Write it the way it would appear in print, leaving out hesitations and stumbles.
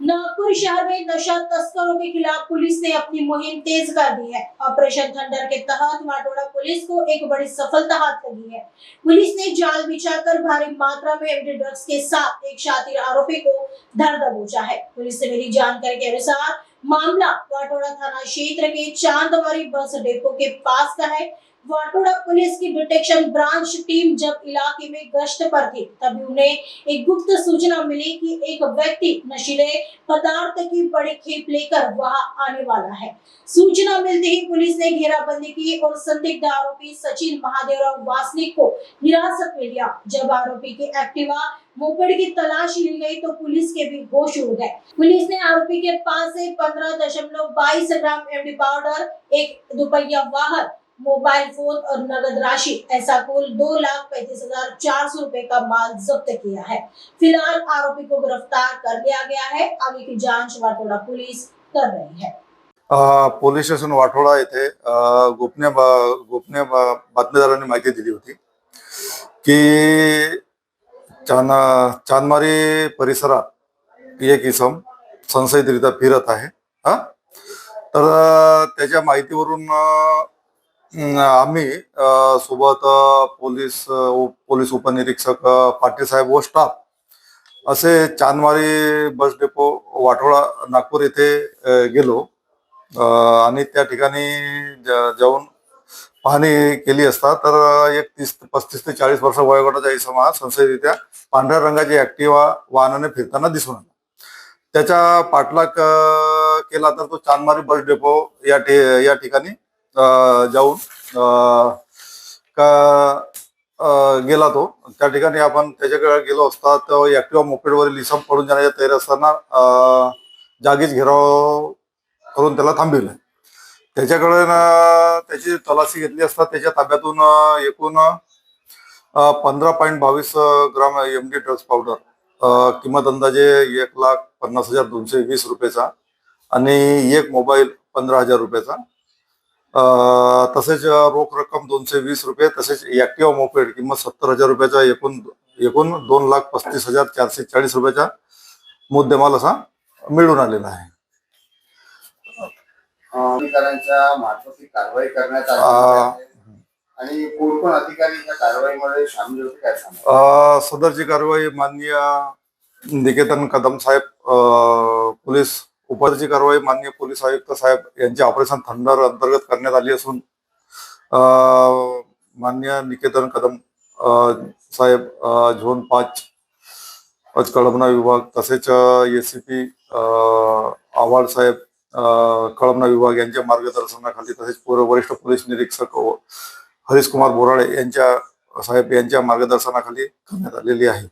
नागपुर शहर में नशा तस्करों के खिलाफ पुलिस ने अपनी मुहिम तेज कर दी है। ऑपरेशन थंडर के तहत वाटोड़ा पुलिस को एक बड़ी सफलता हाथ लगी है। पुलिस ने जाल बिछाकर भारी मात्रा में एमडी ड्रग्स के साथ एक शातिर आरोपी को धर दबोचा है। पुलिस से मिली जानकारी के अनुसार मामला वाटोड़ा थाना क्षेत्र के चांदवारी बस डिपो के पास का है। वाटोड़ा पुलिस की डिटेक्शन ब्रांच टीम जब इलाके में गश्त पर थी, तभी उन्हें एक गुप्त सूचना मिली कि एक व्यक्ति नशीले पदार्थ की बड़ी खेप लेकर वहां आने वाला है। सूचना मिलते ही पुलिस ने घेराबंदी की और संदिग्ध आरोपी सचिन महादेवराव वासनिक को हिरासत में लिया। जब आरोपी की एक्टिवा मोपेड की तलाश ली गई तो पुलिस के भी होश उड़ गए। पुलिस ने आरोपी के पास से 15.22 ग्राम एमडी पाउडर, एक दुपहिया वाहन, मोबाइल फोन और नगद राशि ऐसा कुल 2,35,400 रुपए का माल जब्त किया है। फिलहाल आरोपी को गिरफ्तार कर लिया गया है। आगे की जांच वाटोड़ा पुलिस कर रही है। पोलीस स्टेशन वाटोळा येथे गोपनीय बातमीदारांनी माहिती दिली होती की चांदमारी परिसरात एक इसम संशयितरित्या फिरत आहे। तर त्याच्या माहितीवरून आम्ही सोबत पोलीस उपनिरीक्षक पाटील साहेब व स्टाफ असे चांदमारी बस डेपो वाटोळा नागपूर येथे गेलो आणि त्या ठिकाणी जाऊन पाहणी केली असता तर एक 35 ते 40 वर्ष वयोगटाचा इसम हा संशयितरित्या पांढऱ्या रंगाची ऍक्टिवा वाहनाने फिरताना दिसून आला। त्याचा पाठलाग केला तर तो चांदमारी बस डेपो या ठिकाणी जाऊन गेला। तो त्या ठिकाणी आपण त्याच्याकडे गेलो असता तो ऍक्टिवा मोपेडवरील इसम पडून जाण्याच्या तयारी असताना जागीच घेराव करून त्याला थांबविले। त्याच्याकडे त्याची तलाशी घेतली असता त्याच्या ताब्यातून एकूण 15.22 ग्राम एमडी ड्रग्स पावडर, किंमत अंदाजे 1,50,220 रुपयाचा आणि एक मोबाईल 15,000 रुपयाचा, तसेच रोख रक्कम 220 रुपये, तसेच ऍक्टिवा मोपेड किंमत 70,000 रुपयाचा, एकूण 2,35,440 रुपयाचा मुद्देमाल असा मिळून आलेला आहे। अधिकाऱ्यांच्या मार्फत कारवाई करण्यात आली आणि कोण अधिकारी या कारवाईमध्ये सामील होते काय सांगा? सदरची कारवाई माननीय निकेतन कदम साहेब, पोलीस उपरची कारवाई माननीय पोलीस आयुक्त साहेब यांच्या ऑपरेशन थंडर अंतर्गत करण्यात आली असून माननीय निकेतन कदम साहेब झोन 5 कळमना विभाग, तसेच एसीपी आव्हाड साहेब कळमना विभाग यांच्या मार्गदर्शनाखाली, तसेच वरिष्ठ पोलीस निरीक्षक हरीश कुमार बोराळे यांच्या मार्गदर्शनाखाली करण्यात आलेली आहे।